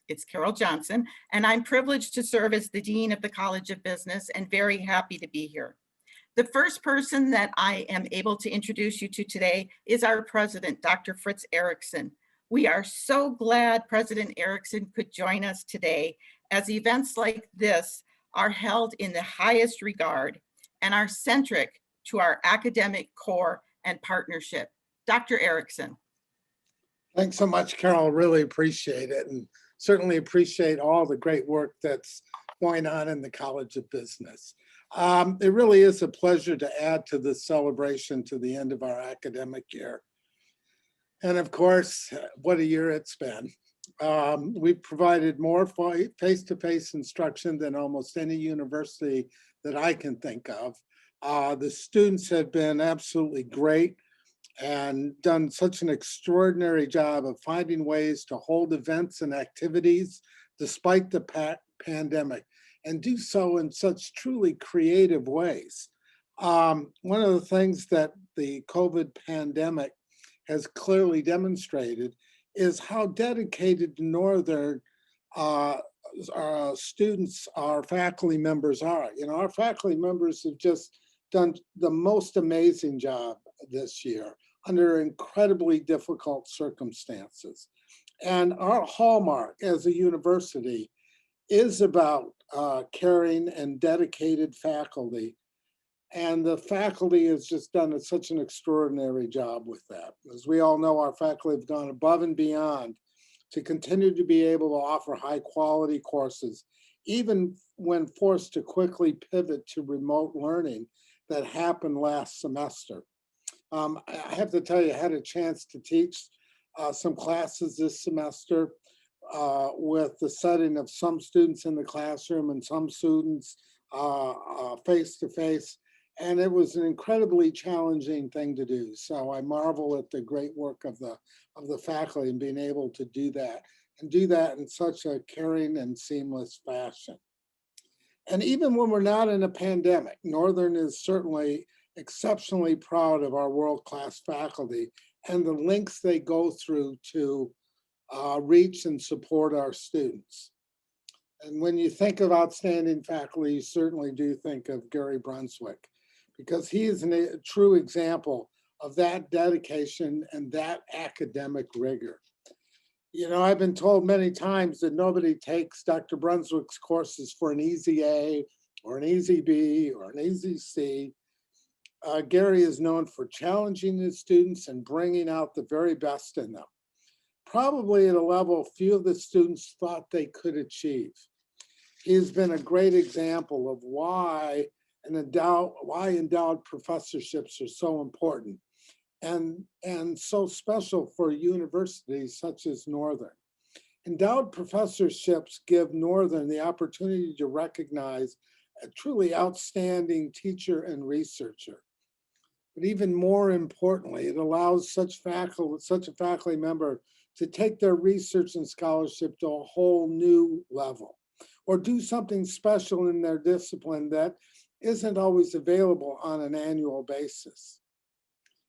It's Carol Johnson, and I'm privileged to serve as the Dean of the College of Business and very happy to be here. The first person that I am able to introduce you to today is our president, Dr. Fritz Erickson. We are so glad President Erickson could join us today, as events like this are held in the highest regard and are centric to our academic core and partnership. Dr. Erickson. Thanks so much, Carol. Really appreciate it, and certainly appreciate all the great work that's going on in the College of Business. It really is a pleasure to add to this celebration to the end of our academic year. And of course, what a year it's been. We've provided more face-to-face instruction than almost any university that I can think of. The students have been absolutely great and done such an extraordinary job of finding ways to hold events and activities despite the pandemic, and do so in such truly creative ways. One of the things that the COVID pandemic has clearly demonstrated is how dedicated Northern our students, our faculty members are. You know, our faculty members have just done the most amazing job this year under incredibly difficult circumstances. And our hallmark as a university is about caring and dedicated faculty. And the faculty has just done such an extraordinary job with that. As we all know, our faculty have gone above and beyond to continue to be able to offer high quality courses, even when forced to quickly pivot to remote learning that happened last semester. I have to tell you, I had a chance to teach some classes this semester with the setting of some students in the classroom and some students face-to-face. And it was an incredibly challenging thing to do. So I marvel at the great work of the faculty in being able to do that, and do that in such a caring and seamless fashion. And even when we're not in a pandemic, Northern is certainly exceptionally proud of our world-class faculty and the lengths they go through to reach and support our students. And when you think of outstanding faculty, you certainly do think of Gary Brunswick, because he is a true example of that dedication and that academic rigor. You know, I've been told many times that nobody takes Dr. Brunswick's courses for an easy A or an easy B or an easy C. Gary is known for challenging his students and bringing out the very best in them, probably at a level few of the students thought they could achieve. He's been a great example of why endowed professorships are so important and so special for universities such as Northern. Endowed professorships give Northern the opportunity to recognize a truly outstanding teacher and researcher. But even more importantly, it allows such a faculty member to take their research and scholarship to a whole new level, or do something special in their discipline that isn't always available on an annual basis.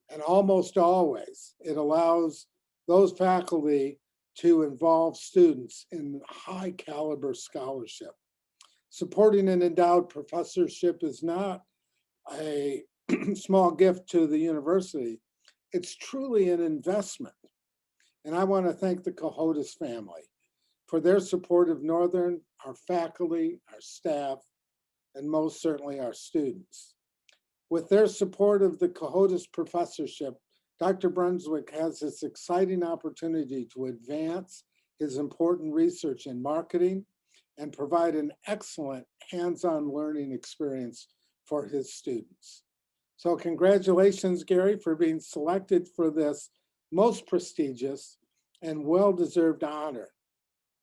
And almost always, it allows those faculty to involve students in high caliber scholarship. Supporting an endowed professorship is not a small gift to the university. It's truly an investment. And I want to thank the Cohodas family for their support of Northern, our faculty, our staff, and most certainly our students. With their support of the Cohodas professorship, Dr. Brunswick has this exciting opportunity to advance his important research in marketing and provide an excellent hands-on learning experience for his students. So congratulations, Gary, for being selected for this most prestigious and well-deserved honor.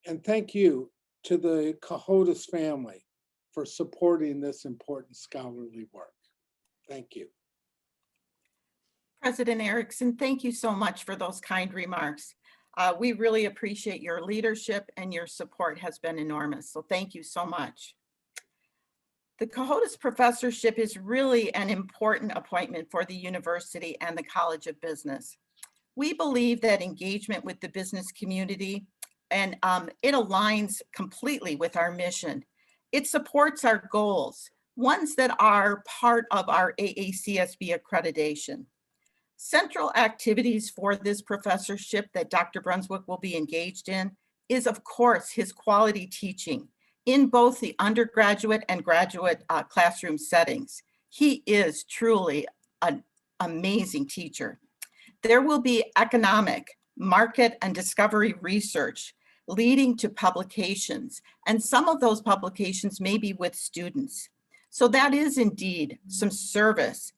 And thank you to the Cohodas family for supporting this important scholarly work. Thank you. President Erickson, thank you so much for those kind remarks. We really appreciate your leadership, and your support has been enormous. So thank you so much. The Cohodas professorship is really an important appointment for the university and the College of Business. We believe that engagement with the business community and it aligns completely with our mission. It supports our goals, ones that are part of our AACSB accreditation. Central activities for this professorship that Dr. Brunswick will be engaged in is, of course, his quality teaching in both the undergraduate and graduate classroom settings. He is truly an amazing teacher. There will be economic, market, and discovery research leading to publications, and some of those publications may be with students. So that is indeed some service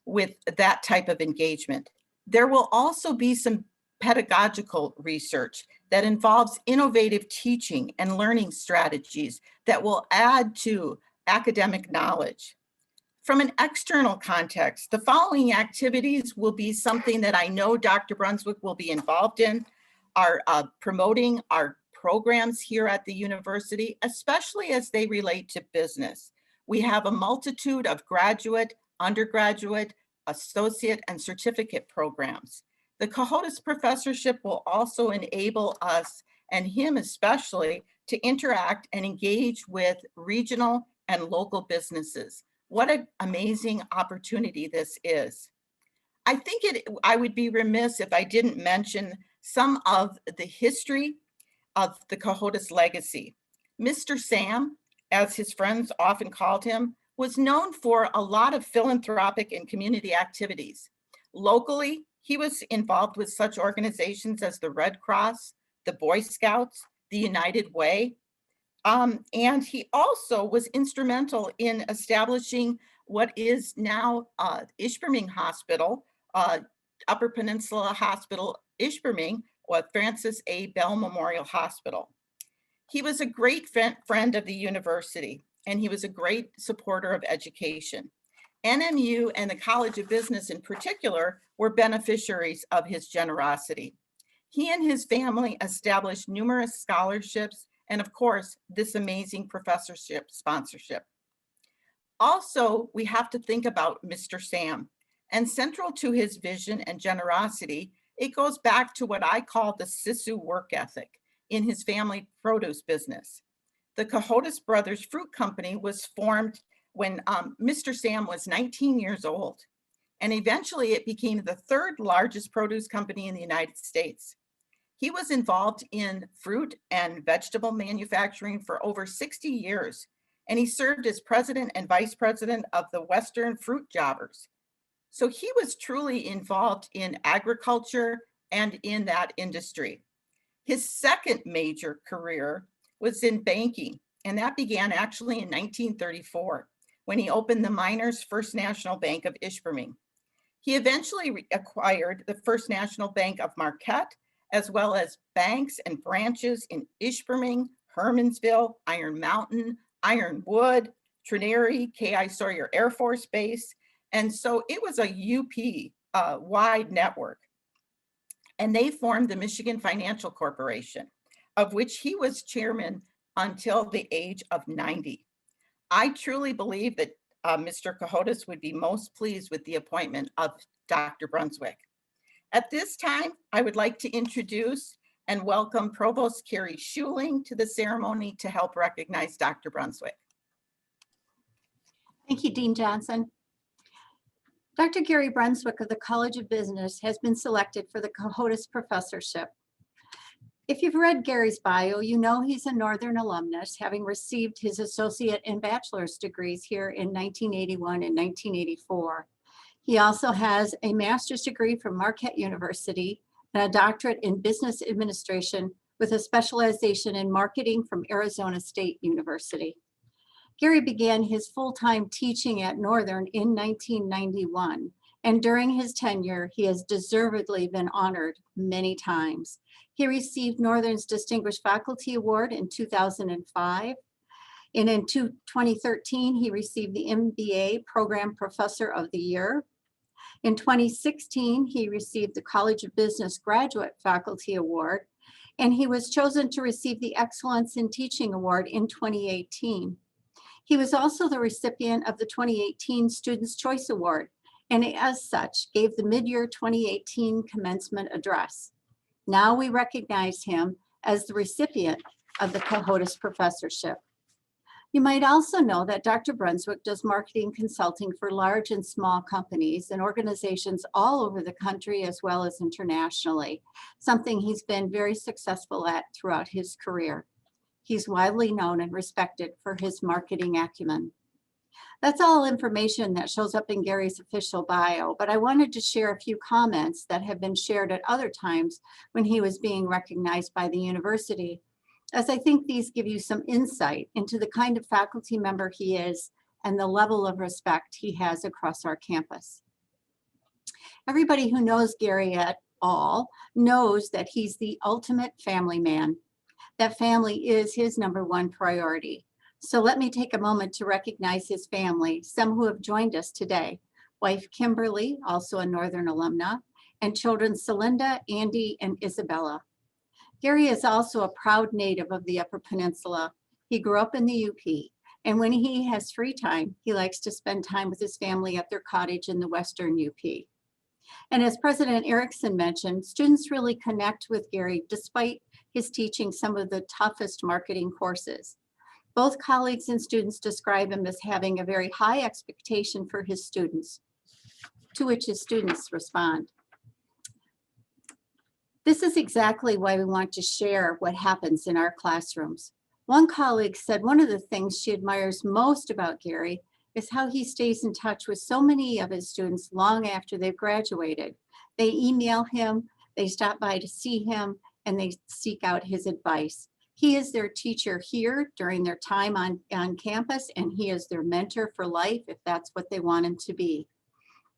with that type of engagement. There will also be some pedagogical research that involves innovative teaching and learning strategies that will add to academic knowledge. From an external context, the following activities will be something that I know Dr. Brunswick will be involved in, are promoting our programs here at the university, especially as they relate to business. We have a multitude of graduate, undergraduate, associate, and certificate programs. The Cohodas professorship will also enable us, and him especially, to interact and engage with regional and local businesses. What an amazing opportunity this is. I think I would be remiss if I didn't mention some of the history of the Cohodas legacy. Mr. Sam, as his friends often called him, was known for a lot of philanthropic and community activities. Locally, he was involved with such organizations as the Red Cross, the Boy Scouts, the United Way, and he also was instrumental in establishing what is now Ishpeming Hospital, Upper Peninsula Hospital, Ishpeming, or Francis A. Bell Memorial Hospital. He was a great friend of the university, and he was a great supporter of education. NMU and the College of Business in particular were beneficiaries of his generosity. He and his family established numerous scholarships and, of course, this amazing professorship sponsorship. Also, we have to think about Mr. Sam, and central to his vision and generosity, it goes back to what I call the Sisu work ethic in his family produce business. The Cohodas Brothers Fruit Company was formed when Mr. Sam was 19 years old, and eventually it became the third largest produce company in the United States. He was involved in fruit and vegetable manufacturing for over 60 years, and he served as president and vice president of the Western Fruit Jobbers. So he was truly involved in agriculture and in that industry. His second major career was in banking, and that began actually in 1934 when he opened the Miners First National Bank of Ishpeming. He eventually acquired the First National Bank of Marquette, as well as banks and branches in Ishpeming, Hermansville, Iron Mountain, Ironwood, Trinary, K.I. Sawyer Air Force Base. And so it was a UP wide network. And they formed the Michigan Financial Corporation, of which he was chairman until the age of 90. I truly believe that Mr. Cohodas would be most pleased with the appointment of Dr. Brunswick. At this time, I would like to introduce and welcome Provost Carrie Schuling to the ceremony to help recognize Dr. Brunswick. Thank you, Dean Johnson. Dr. Gary Brunswick of the College of Business has been selected for the Cohodas professorship. If you've read Gary's bio, you know he's a Northern alumnus, having received his associate and bachelor's degrees here in 1981 and 1984. He also has a master's degree from Marquette University and a doctorate in business administration with a specialization in marketing from Arizona State University. Gary began his full-time teaching at Northern in 1991, and during his tenure, he has deservedly been honored many times. He received Northern's Distinguished Faculty Award in 2005, and in 2013, he received the MBA Program Professor of the Year. In 2016, he received the College of Business Graduate Faculty Award, and he was chosen to receive the Excellence in Teaching Award in 2018. He was also the recipient of the 2018 Students' Choice Award, and as such, gave the mid-year 2018 commencement address. Now we recognize him as the recipient of the Cohodas Professorship. You might also know that Dr. Brunswick does marketing consulting for large and small companies and organizations all over the country as well as internationally, something he's been very successful at throughout his career. He's widely known and respected for his marketing acumen. That's all information that shows up in Gary's official bio, but I wanted to share a few comments that have been shared at other times when he was being recognized by the university, as I think these give you some insight into the kind of faculty member he is and the level of respect he has across our campus. Everybody who knows Gary at all knows that he's the ultimate family man. That family is his #1 priority. So let me take a moment to recognize his family, some who have joined us today. Wife Kimberly, also a Northern alumna, and children Celinda, Andy, and Isabella. Gary is also a proud native of the Upper Peninsula. He grew up in the UP, and when he has free time, he likes to spend time with his family at their cottage in the Western UP. And as President Erickson mentioned, students really connect with Gary despite his teaching some of the toughest marketing courses. Both colleagues and students describe him as having a very high expectation for his students, to which his students respond. This is exactly why we want to share what happens in our classrooms. One colleague said one of the things she admires most about Gary is how he stays in touch with so many of his students long after they've graduated. They email him, they stop by to see him, and they seek out his advice. He is their teacher here during their time on campus, and he is their mentor for life if that's what they want him to be.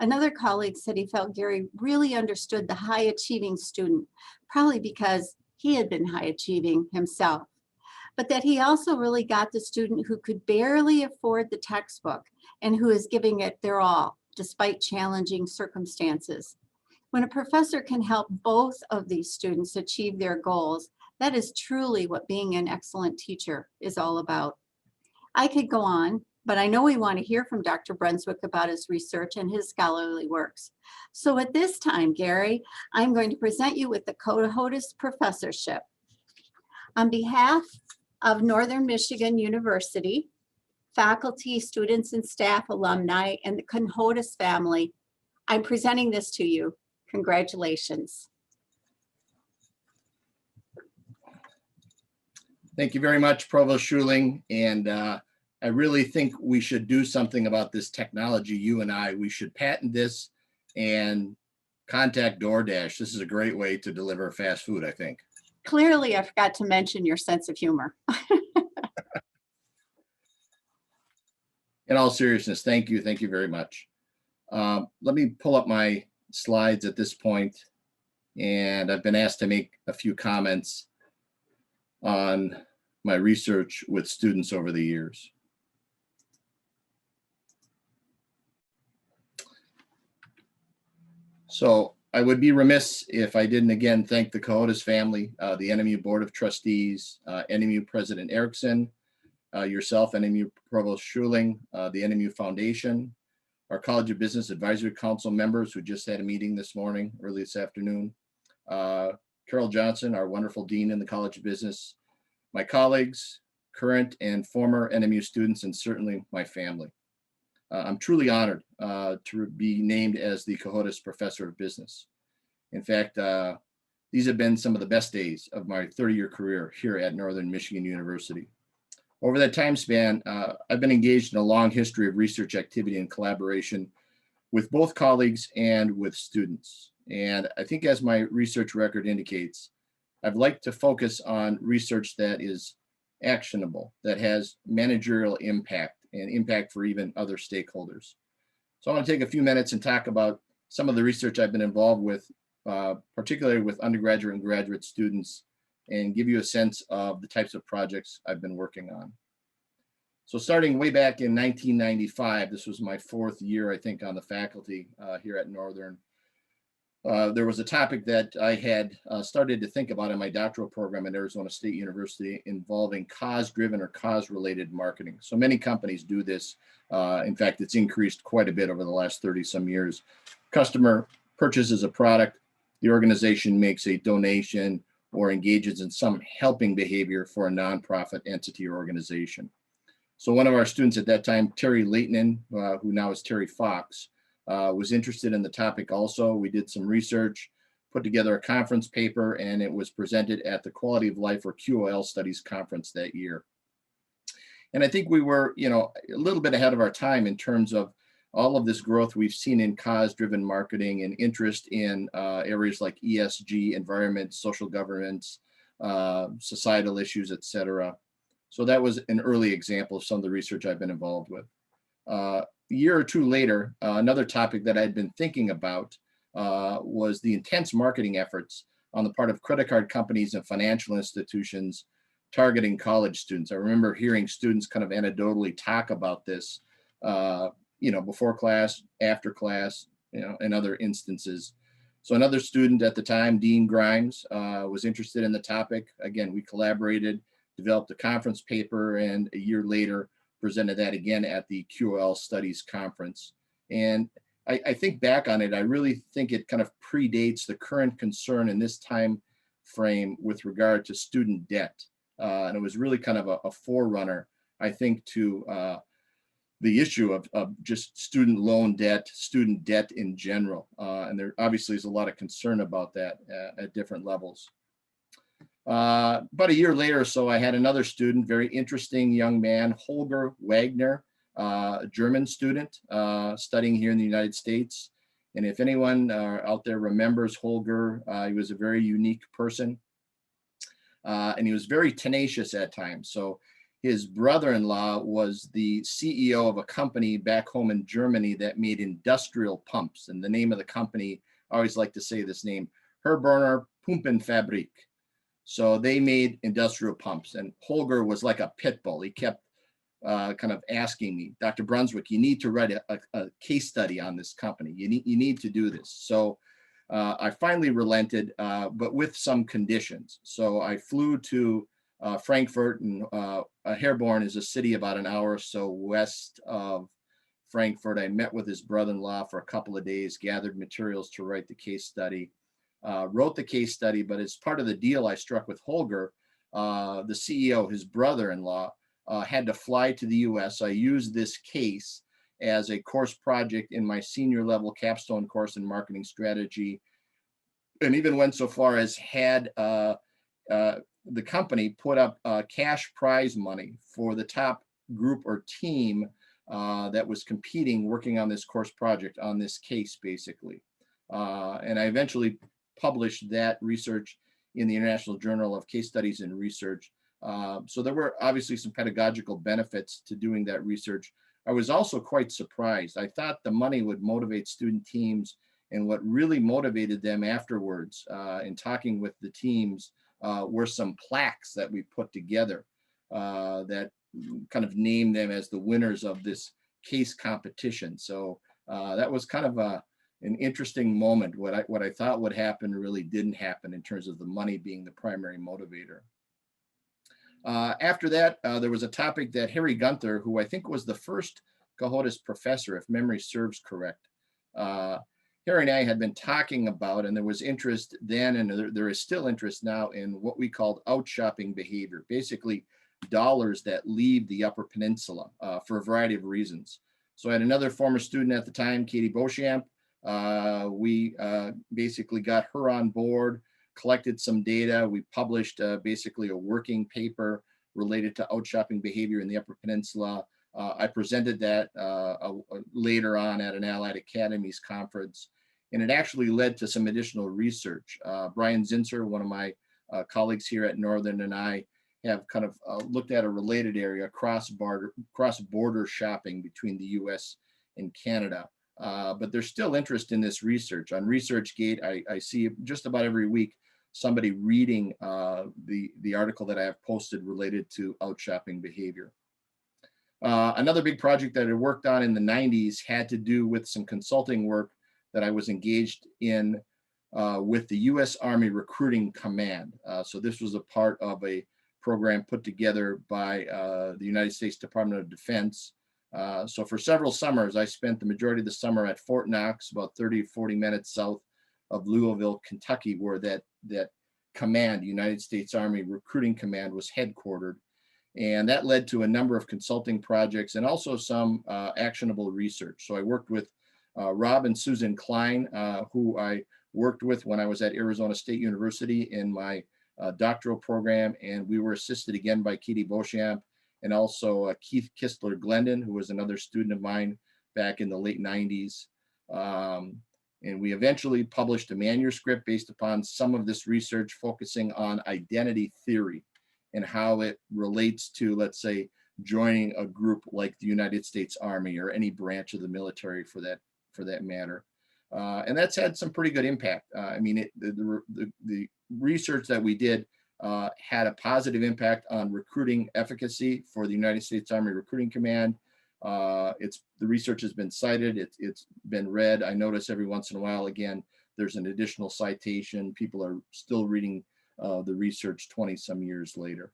Another colleague said he felt Gary really understood the high achieving student, probably because he had been high achieving himself, but that he also really got the student who could barely afford the textbook and who is giving it their all despite challenging circumstances. When a professor can help both of these students achieve their goals, that is truly what being an excellent teacher is all about. I could go on, but I know we want to hear from Dr. Brunswick about his research and his scholarly works. So at this time, Gary, I'm going to present you with the Cohodas Professorship. On behalf of Northern Michigan University, faculty, students, and staff, alumni, and the Cohodas family, I'm presenting this to you. Congratulations. Thank you very much, Provost Schuling. And I really think we should do something about this technology, you and I. We should patent this and contact DoorDash. This is a great way to deliver fast food, I think. Clearly, I forgot to mention your sense of humor. In all seriousness, thank you. Thank you very much. Let me pull up my slides at this point, and I've been asked to make a few comments on my research with students over the years. So I would be remiss if I didn't again thank the Cohodas family, the NMU Board of Trustees, NMU President Erickson, yourself, NMU Provost Schuling, the NMU Foundation, our College of Business Advisory Council members who just had a meeting this morning, early this afternoon, Carol Johnson, our wonderful Dean in the College of Business, my colleagues, current and former NMU students, and certainly my family. I'm truly honored to be named as the Cohodas Professor of Business. In fact, these have been some of the best days of my 30-year career here at Northern Michigan University. Over that time span, I've been engaged in a long history of research activity and collaboration with both colleagues and with students. And I think as my research record indicates, I've liked to focus on research that is actionable, that has managerial impact and impact for even other stakeholders. So I want to take a few minutes and talk about some of the research I've been involved with, particularly with undergraduate and graduate students, and give you a sense of the types of projects I've been working on. So starting way back in 1995, this was my 4th year, I think, on the faculty here at Northern. There was a topic that I had started to think about in my doctoral program at Arizona State University involving cause-driven or cause-related marketing. So many companies do this. In fact, it's increased quite a bit over the last 30-some years. Customer purchases a product, the organization makes a donation or engages in some helping behavior for a nonprofit entity or organization. So one of our students at that time, Terry Leighton, who now is Terry Fox, was interested in the topic also. We did some research, put together a conference paper, and it was presented at the Quality of Life or QOL Studies conference that year. And I think we were, a little bit ahead of our time in terms of all of this growth we've seen in cause-driven marketing and interest in areas like ESG, environment, social governance, societal issues, et cetera. So that was an early example of some of the research I've been involved with. A year or two later, another topic that I'd been thinking about was the intense marketing efforts on the part of credit card companies and financial institutions targeting college students. I remember hearing students kind of anecdotally talk about this, before class, after class, in other instances. So another student at the time, Dean Grimes, was interested in the topic. Again, we collaborated, developed a conference paper, and a year later presented that again at the QOL Studies Conference. And I think back on it, I really think it kind of predates the current concern in this time frame with regard to student debt. And it was really kind of a forerunner, I think, to the issue of just student loan debt, student debt in general. And there obviously is a lot of concern about that at different levels. About a year later or so, I had another student, very interesting young man, Holger Wagner, a German student studying here in the United States. And if anyone out there remembers Holger, he was a very unique person. And he was very tenacious at times. So his brother-in-law was the CEO of a company back home in Germany that made industrial pumps. And the name of the company, I always like to say this name, Herberner Pumpenfabrik. So they made industrial pumps, and Holger was like a pit bull. He kept kind of asking me, Dr. Brunswick, you need to write a case study on this company. You need to do this. So I finally relented, but with some conditions. So I flew to Frankfurt, and Herborn is a city about an hour or so west of Frankfurt. I met with his brother-in-law for a couple of days, gathered materials to write the case study, wrote the case study, but as part of the deal I struck with Holger, the CEO, his brother-in-law, had to fly to the US. I used this case as a course project in my senior level capstone course in marketing strategy, and even went so far as had the company put up cash prize money for the top group or team that was competing, working on this course project on this case, basically. And I eventually published that research in the International Journal of Case Studies and Research. So there were obviously some pedagogical benefits to doing that research. I was also quite surprised. I thought the money would motivate student teams, and what really motivated them afterwards in talking with the teams were some plaques that we put together that kind of named them as the winners of this case competition. So that was kind of an interesting moment. What I thought would happen really didn't happen in terms of the money being the primary motivator. After that, there was a topic that Harry Gunther, who I think was the first Cohodas professor, if memory serves correct, Harry and I had been talking about, and there was interest then, and there is still interest now in what we called out shopping behavior, basically dollars that leave the Upper Peninsula for a variety of reasons. So I had another former student at the time, Katie Beauchamp. We basically got her on board, collected some data. We published basically a working paper related to out shopping behavior in the Upper Peninsula. I presented that later on at an Allied Academies conference, and it actually led to some additional research. Brian Zinser, one of my colleagues here at Northern, and I have kind of looked at a related area, cross-border shopping between the US and Canada. But there's still interest in this research. On ResearchGate, I see just about every week somebody reading the article that I have posted related to out shopping behavior. Another big project that I worked on in the 90s had to do with some consulting work that I was engaged in with the US Army Recruiting Command. So this was a part of a program put together by the United States Department of Defense. So for several summers, I spent the majority of the summer at Fort Knox, about 30 or 40 minutes south of Louisville, Kentucky, where that command, United States Army Recruiting Command, was headquartered. And that led to a number of consulting projects and also some actionable research. So I worked with Rob and Susan Klein, who I worked with when I was at Arizona State University in my doctoral program. And we were assisted again by Katie Beauchamp and also Keith Kistler Glendon, who was another student of mine back in the late 90s. And we eventually published a manuscript based upon some of this research focusing on identity theory and how it relates to, let's say, joining a group like the United States Army or any branch of the military for that matter. And that's had some pretty good impact. I mean, the research that we did had a positive impact on recruiting efficacy for the United States Army Recruiting Command. The research has been cited, it's been read. I notice every once in a while, again, there's an additional citation. People are still reading the research 20 some years later.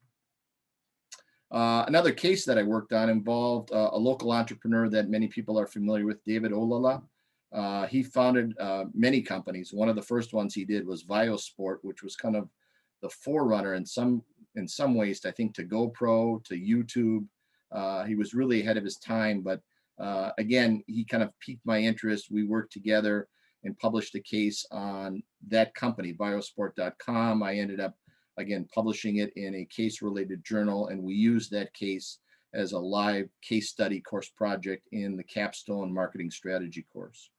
Another case that I worked on involved a local entrepreneur that many people are familiar with, David Olala. He founded many companies. One of the first ones he did was Viosport, which was kind of the forerunner in some ways, I think, to GoPro, to YouTube. He was really ahead of his time, but again, he kind of piqued my interest. We worked together and published a case on that company, biosport.com. I ended up, again, publishing it in a case-related journal, and we used that case as a live case study course project in the capstone marketing strategy course.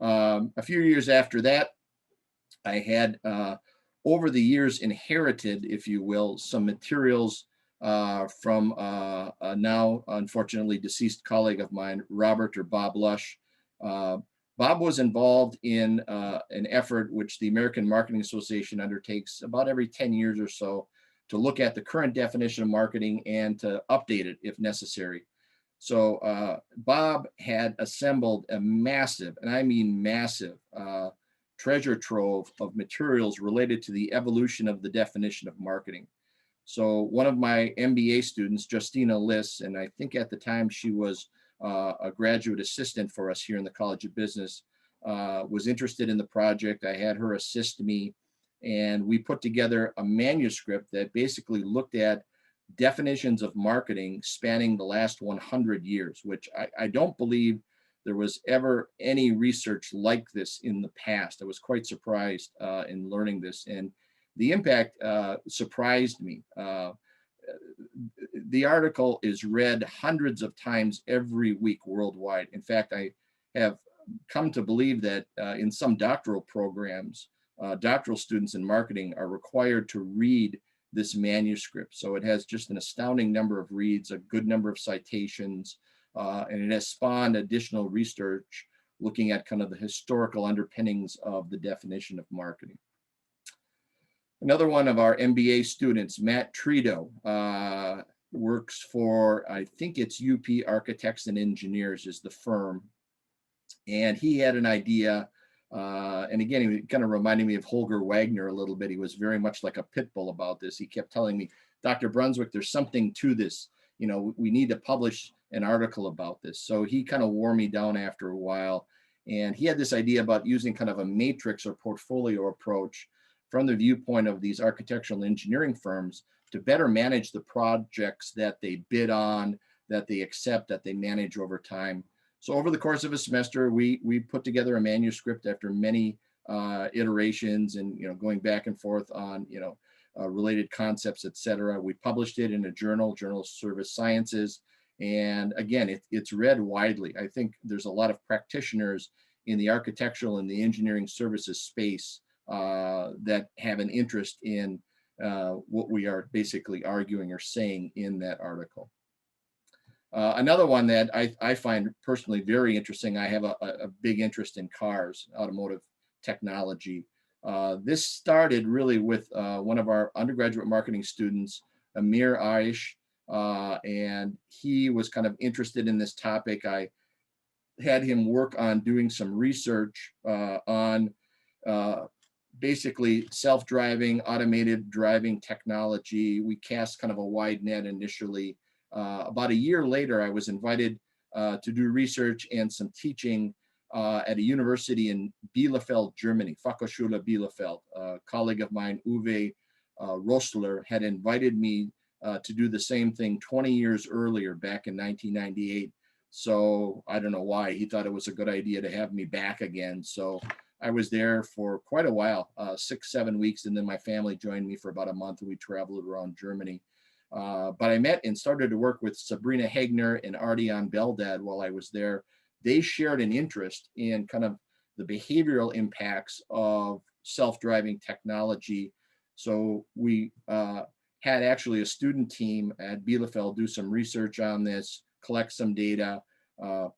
A few years after that, I had, over the years, inherited, if you will, some materials from a now unfortunately deceased colleague of mine, Robert or Bob Lush. Bob was involved in an effort which the American Marketing Association undertakes about every 10 years or so to look at the current definition of marketing and to update it if necessary. So Bob had assembled a massive, and I mean massive, treasure trove of materials related to the evolution of the definition of marketing. So one of my MBA students, Justina Liss, and I think at the time she was a graduate assistant for us here in the College of Business, was interested in the project. I had her assist me, and we put together a manuscript that basically looked at definitions of marketing spanning the last 100 years, which I don't believe there was ever any research like this in the past. I was quite surprised in learning this, and the impact surprised me. The article is read hundreds of times every week worldwide. In fact, I have come to believe that in some doctoral programs, doctoral students in marketing are required to read this manuscript. So it has just an astounding number of reads, a good number of citations, and it has spawned additional research looking at kind of the historical underpinnings of the definition of marketing. Another one of our MBA students, Matt Trito, works for, I think it's UP Architects and Engineers is the firm. And he had an idea, and again, he kind of reminded me of Holger Wagner a little bit. He was very much like a pit bull about this. He kept telling me, Dr. Brunswick, there's something to this. You know, we need to publish an article about this. So he kind of wore me down after a while. And he had this idea about using kind of a matrix or portfolio approach from the viewpoint of these architectural and engineering firms to better manage the projects that they bid on, that they accept, that they manage over time. So over the course of a semester, we put together a manuscript after many iterations and, you know, going back and forth on, you know, related concepts, et cetera. We published it in a journal, Journal of Service Sciences. And again, it's read widely. I think there's a lot of practitioners in the architectural and the engineering services space that have an interest in what we are basically arguing or saying in that article. Another one that I find personally very interesting, I have a big interest in cars, automotive technology. This started really with one of our undergraduate marketing students, Amir Aish, and he was kind of interested in this topic. I had him work on doing some research on basically self-driving, automated driving technology. We cast kind of a wide net initially. About a year later, I was invited to do research and some teaching at a university in Bielefeld, Germany, Fachhochschule Bielefeld. A colleague of mine, Uwe Rostler, had invited me to do the same thing 20 years earlier, back in 1998. So I don't know why he thought it was a good idea to have me back again. So I was there for quite a while, 6-7 weeks, and then my family joined me for about a month, and we traveled around Germany. But I met and started to work with Sabrina Hegner and Ardian Beldad while I was there. They shared an interest in kind of the behavioral impacts of self-driving technology. So we had actually a student team at Bielefeld do some research on this, collect some data,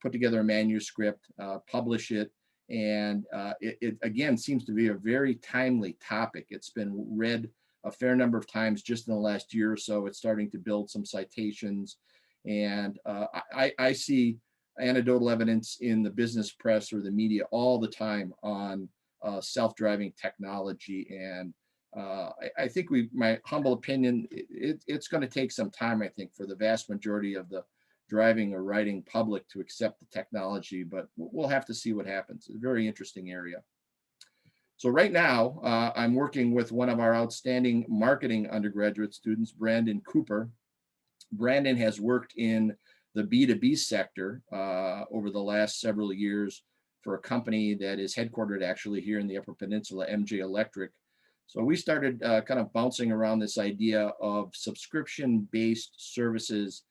put together a manuscript, publish it. And it again seems to be a very timely topic. It's been read a fair number of times just in the last year or so. It's starting to build some citations. And I see anecdotal evidence in the business press or the media all the time on self-driving technology. And I think my humble opinion, it's going to take some time, I think, for the vast majority of the driving or riding public to accept the technology, but we'll have to see what happens. It's a very interesting area. So right now, I'm working with one of our outstanding marketing undergraduate students, Brandon Cooper. Brandon has worked in the B2B sector over the last several years for a company that is headquartered actually here in the Upper Peninsula, MJ Electric. So we started kind of bouncing around this idea of subscription-based services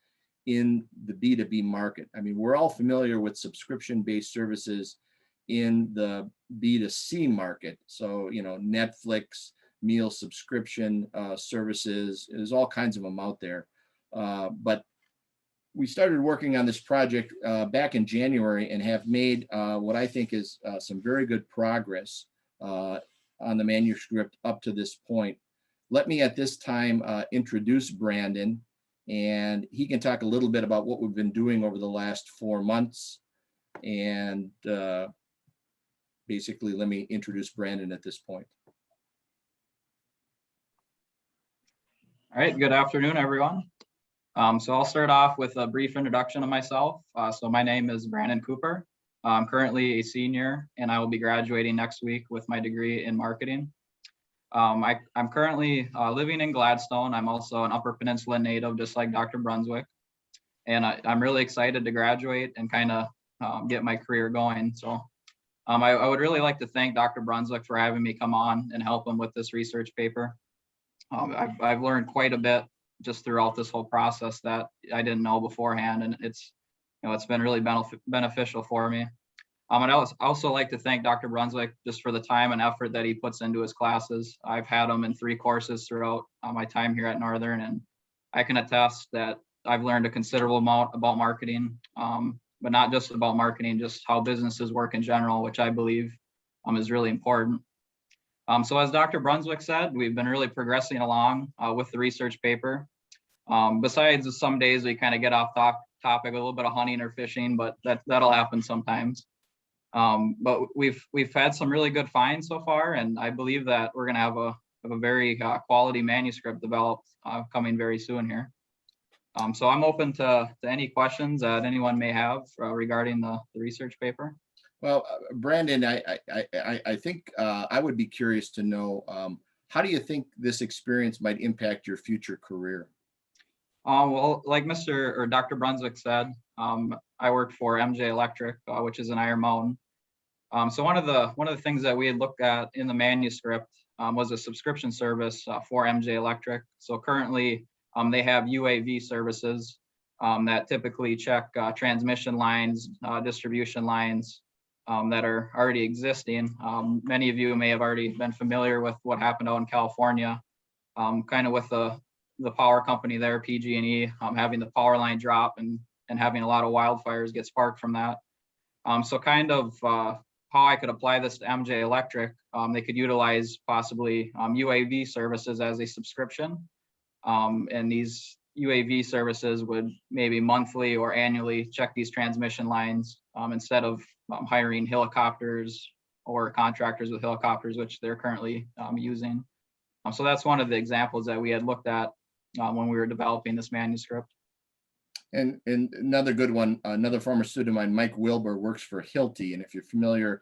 in the B2B market. I mean, we're all familiar with subscription-based services in the B2C market. So, you know, Netflix, meal subscription services, there's all kinds of them out there. But we started working on this project back in January and have made what I think is some very good progress on the manuscript up to this point. Let me at this time introduce Brandon, and he can talk a little bit about what we've been doing over the last 4 months. And basically, let me introduce Brandon at this point. All right, good afternoon, everyone. So I'll start off with a brief introduction of myself. So my name is Brandon Cooper. I'm currently a senior, and I will be graduating next week with my degree in marketing. I'm currently living in Gladstone. I'm also an Upper Peninsula native, just like Dr. Brunswick. And I'm really excited to graduate and kind of get my career going. So I would really like to thank Dr. Brunswick for having me come on and help him with this research paper. I've learned quite a bit just throughout this whole process that I didn't know beforehand, and it's been really beneficial for me. And I also like to thank Dr. Brunswick just for the time and effort that he puts into his classes. I've had him in 3 courses throughout my time here at Northern, and I can attest that I've learned a considerable amount about marketing, but not just about marketing, just how businesses work in general, which I believe is really important. So as Dr. Brunswick said, we've been really progressing along with the research paper. Besides some days we kind of get off topic, a little bit of hunting or fishing, but that'll happen sometimes. But we've had some really good finds so far, and I believe that we're going to have a very quality manuscript developed coming very soon here. So I'm open to any questions that anyone may have regarding the research paper. Well, Brandon, I think I would be curious to know, how do you think this experience might impact your future career? Well, like Dr. Brunswick said, I worked for MJ Electric, which is in Iron Mountain. So one of the things that we had looked at in the manuscript was a subscription service for MJ Electric. So currently, they have UAV services that typically check transmission lines, distribution lines that are already existing. Many of you may have already been familiar with what happened out in California, kind of with the power company there, PG&E, having the power line drop and having a lot of wildfires get sparked from that. So kind of how I could apply this to MJ Electric, they could utilize possibly UAV services as a subscription. And these UAV services would maybe monthly or annually check these transmission lines instead of hiring helicopters or contractors with helicopters, which they're currently using. So that's one of the examples that we had looked at when we were developing this manuscript. And another good one, another former student of mine, Mike Wilbur, works for Hilti. And if you're familiar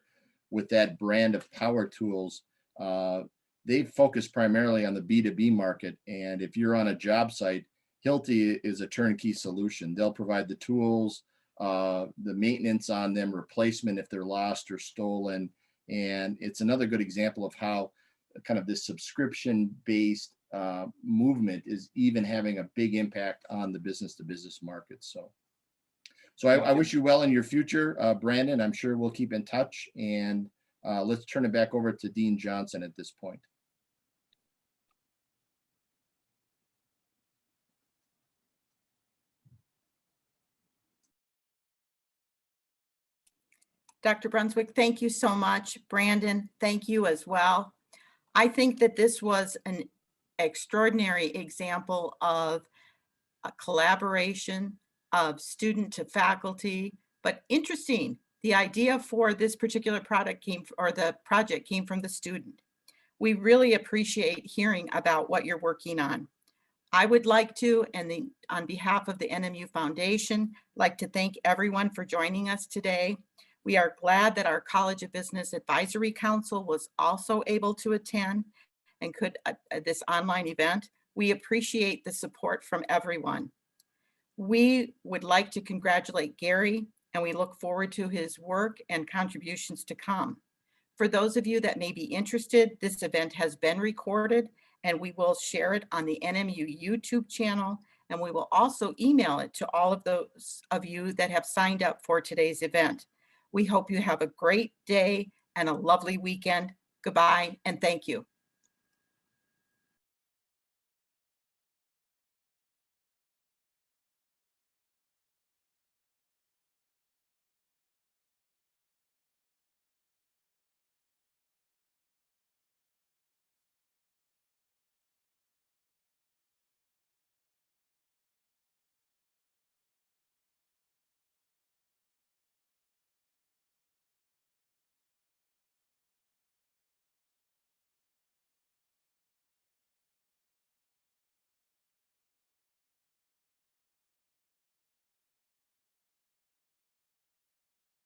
with that brand of power tools, they focus primarily on the B2B market. And if you're on a job site, Hilti is a turnkey solution. They'll provide the tools, the maintenance on them, replacement if they're lost or stolen. And it's another good example of how kind of this subscription-based movement is even having a big impact on the business-to-business market. So I wish you well in your future, Brandon. I'm sure we'll keep in touch. And let's turn it back over to Dean Johnson at this point. Dr. Brunswick, thank you so much. Brandon, thank you as well. I think that this was an extraordinary example of a collaboration of student to faculty, but interesting, the idea for this particular product the project came from the student. We really appreciate hearing about what you're working on. I would like to, and on behalf of the NMU Foundation, like to thank everyone for joining us today. We are glad that our College of Business Advisory Council was also able to attend and could this online event. We appreciate the support from everyone. We would like to congratulate Gary, and we look forward to his work and contributions to come. For those of you that may be interested, this event has been recorded and we will share it on the NMU YouTube channel, and we will also email it to all of those of you that have signed up for today's event. We hope you have a great day and a lovely weekend. Goodbye and thank you.